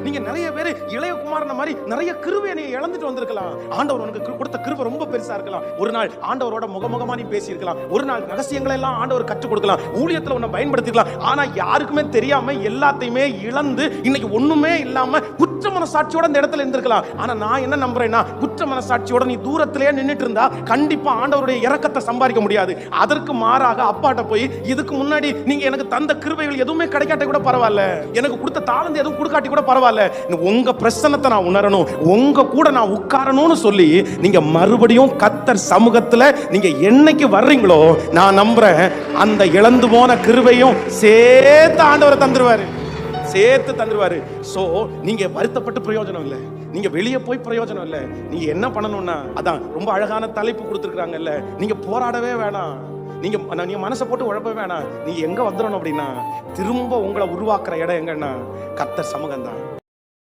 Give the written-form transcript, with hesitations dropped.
நீங்க நிறைய பேர் இளையகுமாரன மாதிரி நிறைய கிருபையை நீங்க இழந்துட்டு வந்திருக்கலாம். ஆண்டவர் உனக்கு கொடுத்த கிருபை ரொம்ப பெருசா இருக்கலாம். ஒரு நாள் ஆண்டவரோட முகமுகமா நீ பேசி இருக்கலாம். ஒரு நாள் ரகசியங்களை எல்லாம் ஆண்டவர் கற்றுக் கொடுக்கலாம். ஊழியத்துல உன்னை பயன்படுத்திக்கலாம். ஆனா யாருக்குமே தெரியாம எல்லாத்தையுமே இழந்து இன்னைக்கு ஒண்ணுமே இல்லாம குற்ற மனசாட்சியோட இந்த இடத்துல இருந்திருக்கலாம். ஆனா நான் என்ன நம்புறேன்னா, குற்ற மனசாட்சியோட நீ தூரத்திலேயே நின்னுட்டு இருந்தா கண்டிப்பா ஆண்டவருடைய இரக்கத்தை சம்பாதிக்க முடியாது. அதற்கு மாறாக அப்பாட்ட போய், இதுக்கு முன்னாடி நீங்க எனக்கு தந்த கிருபைகள் எதுவுமே கிடைக்காட்டி கூட பரவாயில்ல, எனக்கு கொடுத்த தாளந்து எதுவும் கொடுக்காட்டி கூட பரவாயில்ல, உங்க பிரசன்னத்தை நான் உணரணும், உங்க கூட நான் உட்காரணும்னு சொல்லி நீங்க மறுபடியும் கர்த்தர் சமூகத்துல நீங்க என்னைக்கு வர்றீங்களோ, நான் நம்புறேன் அந்த இழந்து போன கிருபையும் சேர்த்து ஆண்டவர் தந்துருவாரு, சேர்த்து தந்துருவாரு. சோ நீங்க வருத்தப்பட்டு பிரயோஜனம் இல்லை, நீங்க வெளியே போய் பிரயோஜனம் இல்லை. நீங்க என்ன பண்ணணும்னா, அதான் ரொம்ப அழகான தலைப்பு கொடுத்துருக்காங்கல்ல, நீங்க போராடவே வேணாம், நீங்க மனசை போட்டு உழப்பவே வேணாம். நீங்க எங்க வந்துடணும் அப்படின்னா, திரும்ப உங்களை உருவாக்குற இடம் எங்கன்னா கர்த்தர் சமூகம் தான்.